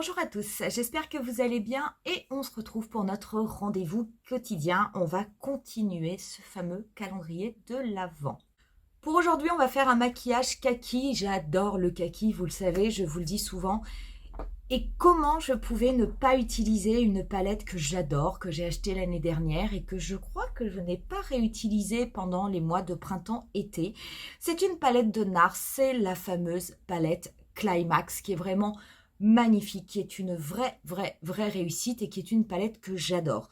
Bonjour à tous, j'espère que vous allez bien et on se retrouve pour notre rendez-vous quotidien. On va continuer ce fameux calendrier de l'Avent. Pour aujourd'hui, on va faire un maquillage kaki. J'adore le kaki, vous le savez, je vous le dis souvent. Et comment je pouvais ne pas utiliser une palette que j'adore, que j'ai achetée l'année dernière et que je crois que je n'ai pas réutilisée pendant les mois de printemps-été. C'est une palette de NARS, c'est la fameuse palette Climax qui est vraiment magnifique, qui est une vraie réussite et qui est une palette que j'adore.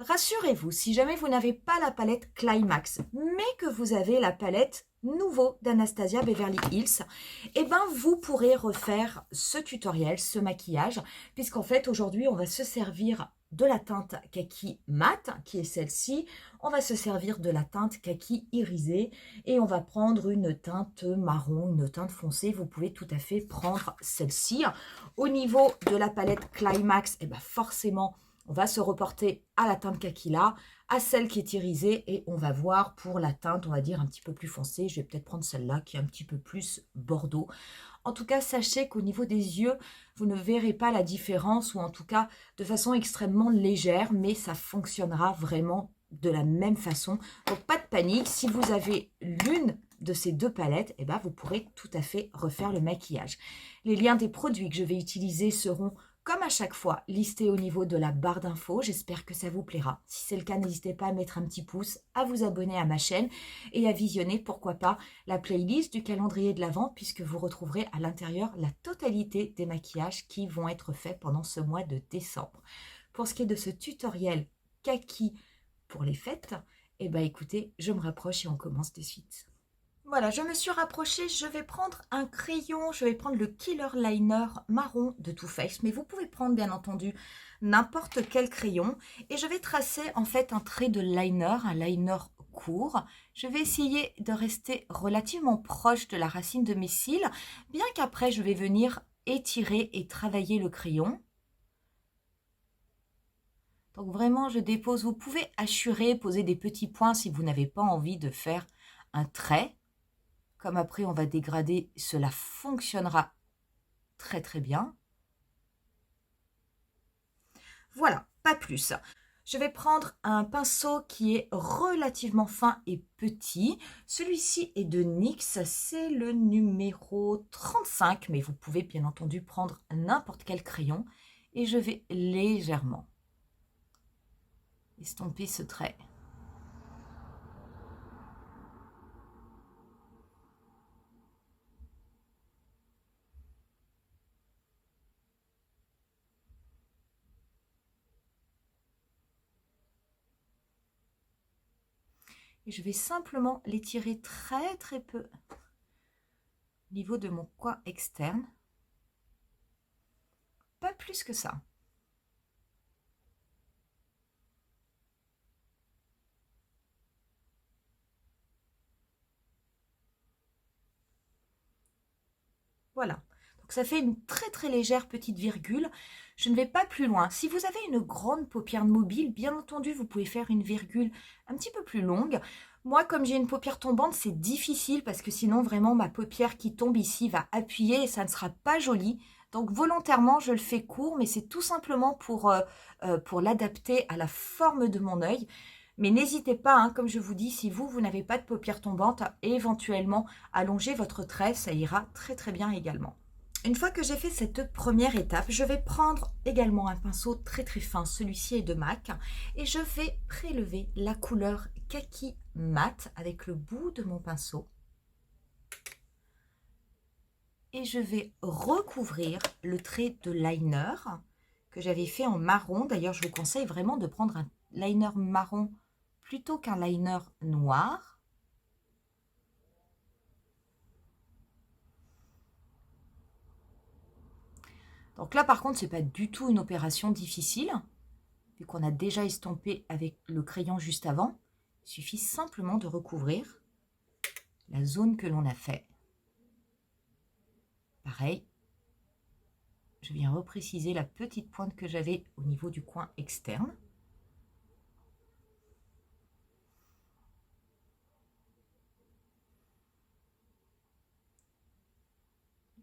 Rassurez-vous, si jamais vous n'avez pas la palette Climax, mais que vous avez la palette Nouveau d'Anastasia Beverly Hills, eh ben vous pourrez refaire ce tutoriel, ce maquillage, puisqu'en fait aujourd'hui on va se servir de la teinte kaki mat, qui est celle-ci, on va se servir de la teinte kaki irisée et on va prendre une teinte marron, une teinte foncée. Vous pouvez tout à fait prendre celle-ci. Au niveau de la palette Climax, eh ben forcément on va se reporter à la teinte kaki là, à celle qui est irisée et on va voir pour la teinte, on va dire un petit peu plus foncée. Je vais peut-être prendre celle-là qui est un petit peu plus bordeaux. En tout cas, sachez qu'au niveau des yeux, vous ne verrez pas la différence ou en tout cas de façon extrêmement légère, mais ça fonctionnera vraiment de la même façon. Donc pas de panique, si vous avez l'une de ces deux palettes, eh ben, vous pourrez tout à fait refaire le maquillage. Les liens des produits que je vais utiliser seront comme à chaque fois, listé au niveau de la barre d'infos. J'espère que ça vous plaira. Si c'est le cas, n'hésitez pas à mettre un petit pouce, à vous abonner à ma chaîne et à visionner, pourquoi pas, la playlist du calendrier de l'Avent, puisque vous retrouverez à l'intérieur la totalité des maquillages qui vont être faits pendant ce mois de décembre. Pour ce qui est de ce tutoriel kaki pour les fêtes, eh ben écoutez, je me rapproche et on commence de suite. Voilà, je me suis rapprochée, je vais prendre un crayon, je vais prendre le Killer Liner marron de Too Faced, mais vous pouvez prendre bien entendu n'importe quel crayon et je vais tracer en fait un trait de liner, un liner court. Je vais essayer de rester relativement proche de la racine de mes cils, bien qu'après je vais venir étirer et travailler le crayon. Donc vraiment je dépose, vous pouvez hachurer, poser des petits points si vous n'avez pas envie de faire un trait. Comme après on va dégrader, cela fonctionnera très bien. Voilà, pas plus. Je vais prendre un pinceau qui est relativement fin et petit. Celui-ci est de NYX, c'est le numéro 35, mais vous pouvez bien entendu prendre n'importe quel crayon. Et je vais légèrement estomper ce trait. Et je vais simplement l'étirer très peu au niveau de mon coin externe. Pas plus que ça. Voilà, donc ça fait une très légère petite virgule. Je ne vais pas plus loin. Si vous avez une grande paupière mobile, bien entendu, vous pouvez faire une virgule un petit peu plus longue. Moi, comme j'ai une paupière tombante, c'est difficile parce que sinon, vraiment, ma paupière qui tombe ici va appuyer et ça ne sera pas joli. Donc, volontairement, je le fais court, mais c'est tout simplement pour l'adapter à la forme de mon œil. Mais n'hésitez pas, hein, comme je vous dis, si vous n'avez pas de paupières tombantes, éventuellement allonger votre trait, ça ira très bien également. Une fois que j'ai fait cette première étape, je vais prendre également un pinceau très fin, celui-ci est de MAC, et je vais prélever la couleur kaki mat avec le bout de mon pinceau. Et je vais recouvrir le trait de liner que j'avais fait en marron. D'ailleurs, je vous conseille vraiment de prendre un liner marron plutôt qu'un liner noir. Donc là, par contre, ce n'est pas du tout une opération difficile, vu qu'on a déjà estompé avec le crayon juste avant. Il suffit simplement de recouvrir la zone que l'on a fait. Pareil, je viens repréciser la petite pointe que j'avais au niveau du coin externe.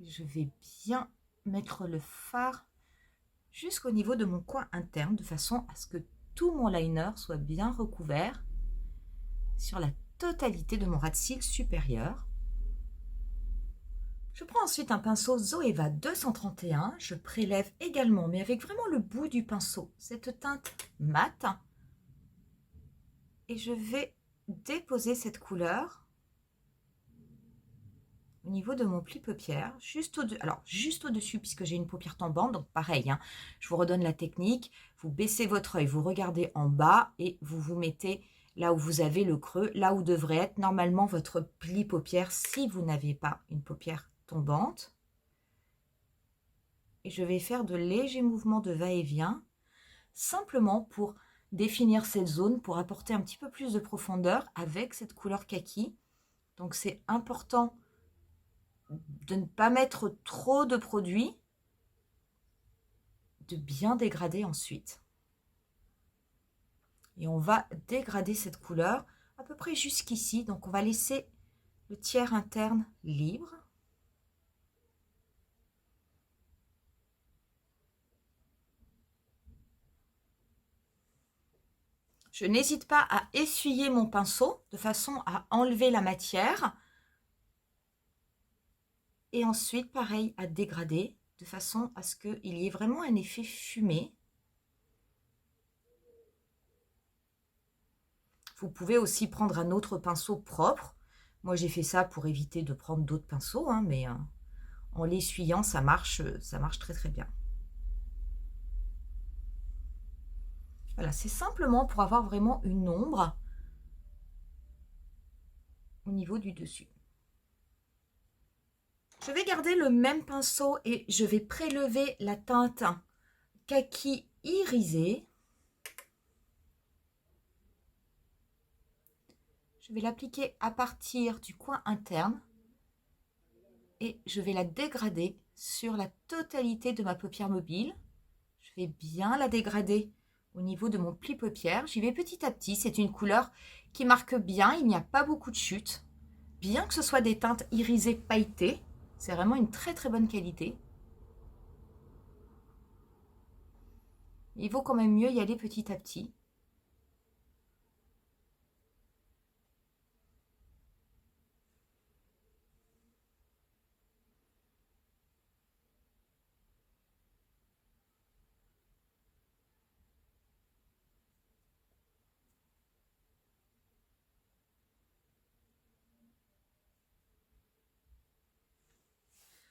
Je vais bien mettre le fard jusqu'au niveau de mon coin interne, de façon à ce que tout mon liner soit bien recouvert sur la totalité de mon ras de cils supérieur. Je prends ensuite un pinceau Zoeva 231, je prélève également, mais avec vraiment le bout du pinceau, cette teinte mate. Et je vais déposer cette couleur au niveau de mon pli paupière, juste au-dessus, puisque j'ai une paupière tombante, donc pareil, hein, je vous redonne la technique, vous baissez votre œil, vous regardez en bas et vous vous mettez là où vous avez le creux, là où devrait être normalement votre pli paupière si vous n'avez pas une paupière tombante. Et je vais faire de légers mouvements de va-et-vient, simplement pour définir cette zone, pour apporter un petit peu plus de profondeur avec cette couleur kaki. Donc c'est important de ne pas mettre trop de produit, de bien dégrader ensuite. Et on va dégrader cette couleur à peu près jusqu'ici. Donc on va laisser le tiers interne libre. Je n'hésite pas à essuyer mon pinceau de façon à enlever la matière. Et ensuite, pareil, à dégrader de façon à ce qu'il y ait vraiment un effet fumé. Vous pouvez aussi prendre un autre pinceau propre. Moi, j'ai fait ça pour éviter de prendre d'autres pinceaux, hein, mais en l'essuyant, ça marche très très bien. Voilà, c'est simplement pour avoir vraiment une ombre au niveau du dessus. Je vais garder le même pinceau et je vais prélever la teinte kaki irisé. Je vais l'appliquer à partir du coin interne et je vais la dégrader sur la totalité de ma paupière mobile. Je vais bien la dégrader au niveau de mon pli paupière. J'y vais petit à petit. C'est une couleur qui marque bien. Il n'y a pas beaucoup de chute. Bien que ce soit des teintes irisées pailletées, c'est vraiment une très très bonne qualité. Il vaut quand même mieux y aller petit à petit.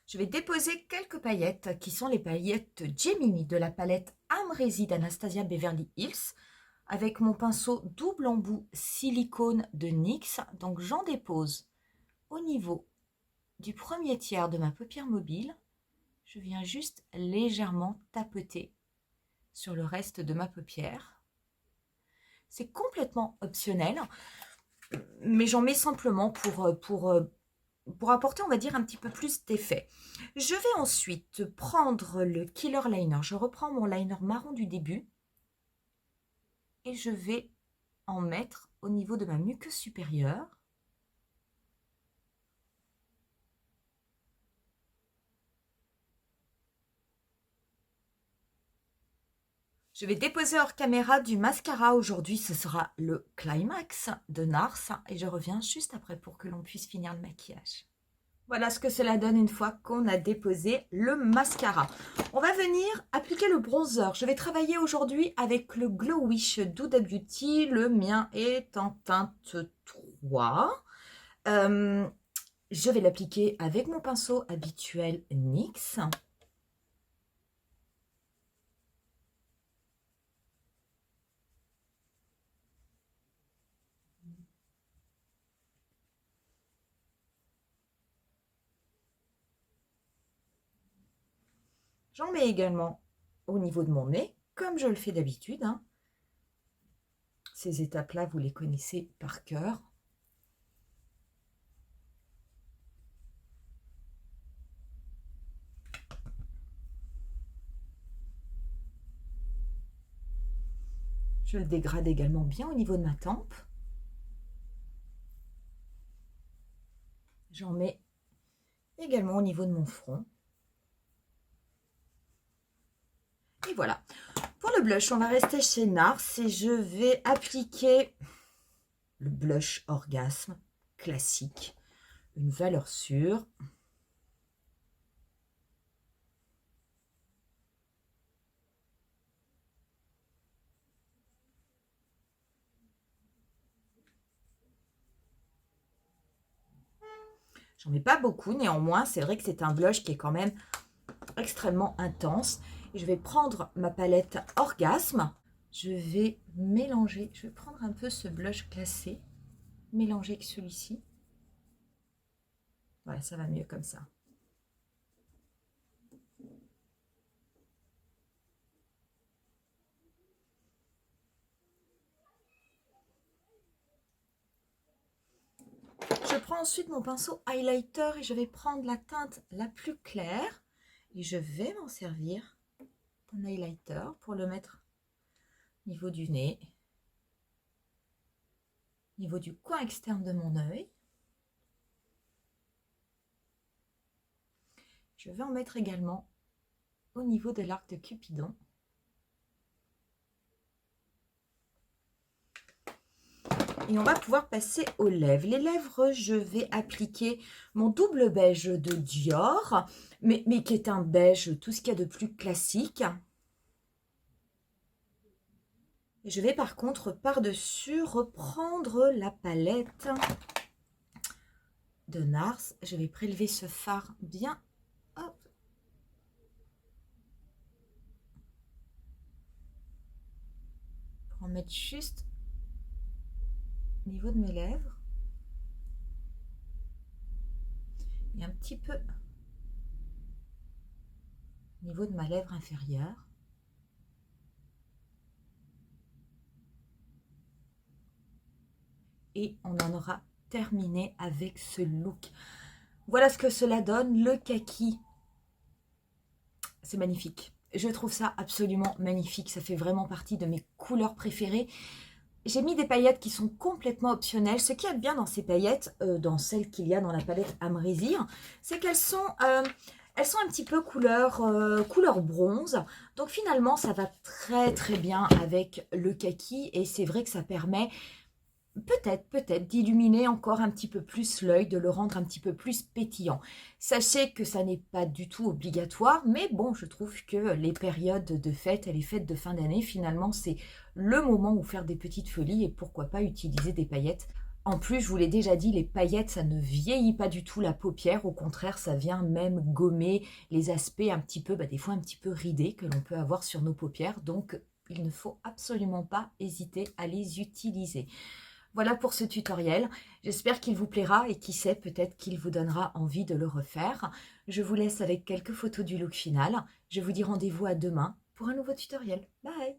Je vais déposer quelques paillettes qui sont les paillettes Gemini de la palette Amresi d'Anastasia Beverly Hills avec mon pinceau double embout silicone de NYX. Donc j'en dépose au niveau du premier tiers de ma paupière mobile. Je viens juste légèrement tapoter sur le reste de ma paupière. C'est complètement optionnel, mais j'en mets simplement pour apporter, on va dire, un petit peu plus d'effet. Je vais ensuite prendre le Killer Liner. Je reprends mon liner marron du début et je vais en mettre au niveau de ma muqueuse supérieure. Je vais déposer hors caméra du mascara. Aujourd'hui, ce sera le Climax de NARS et je reviens juste après pour que l'on puisse finir le maquillage. Voilà ce que cela donne une fois qu'on a déposé le mascara. On va venir appliquer le bronzer. Je vais travailler aujourd'hui avec le Glow Wish d'Huda Beauty. Le mien est en teinte 3. Je vais l'appliquer avec mon pinceau habituel NYX. J'en mets également au niveau de mon nez, comme je le fais d'habitude. Hein. Ces étapes-là, vous les connaissez par cœur. Je le dégrade également bien au niveau de ma tempe. J'en mets également au niveau de mon front. Et voilà. Pour le blush, on va rester chez NARS et je vais appliquer le blush Orgasme classique. Une valeur sûre. J'en mets pas beaucoup, néanmoins, c'est vrai que c'est un blush qui est quand même extrêmement intense. Et je vais prendre ma palette Orgasme. Je vais mélanger, je vais prendre un peu ce blush glacé, mélanger avec celui-ci. Voilà, ça va mieux comme ça. Je prends ensuite mon pinceau highlighter et je vais prendre la teinte la plus claire. Et je vais m'en servir d'un highlighter pour le mettre au niveau du nez, au niveau du coin externe de mon œil. Je vais en mettre également au niveau de l'arc de Cupidon. Et on va pouvoir passer aux lèvres. Les lèvres, je vais appliquer mon double beige de Dior, mais qui est un beige, tout ce qu'il y a de plus classique. Et je vais par contre par-dessus reprendre la palette de NARS. Je vais prélever ce fard bien. Hop. Pour en mettre juste au niveau de mes lèvres. Et un petit peu au niveau de ma lèvre inférieure. Et on en aura terminé avec ce look. Voilà ce que cela donne, le kaki. C'est magnifique. Je trouve ça absolument magnifique. Ça fait vraiment partie de mes couleurs préférées. J'ai mis des paillettes qui sont complètement optionnelles. Ce qui est bien dans ces paillettes, dans celles qu'il y a dans la palette Amrézir, c'est qu'elles sont un petit peu couleur bronze. Donc finalement, ça va très très bien avec le kaki. Et c'est vrai que ça permet peut-être d'illuminer encore un petit peu plus l'œil, de le rendre un petit peu plus pétillant. Sachez que ça n'est pas du tout obligatoire, mais bon, je trouve que les périodes de fête et les fêtes de fin d'année, finalement, c'est le moment où faire des petites folies et pourquoi pas utiliser des paillettes. En plus, je vous l'ai déjà dit, les paillettes, ça ne vieillit pas du tout la paupière. Au contraire, ça vient même gommer les aspects un petit peu, des fois un petit peu ridés que l'on peut avoir sur nos paupières. Donc, il ne faut absolument pas hésiter à les utiliser. Voilà pour ce tutoriel. J'espère qu'il vous plaira et qui sait, peut-être qu'il vous donnera envie de le refaire. Je vous laisse avec quelques photos du look final. Je vous dis rendez-vous à demain pour un nouveau tutoriel. Bye!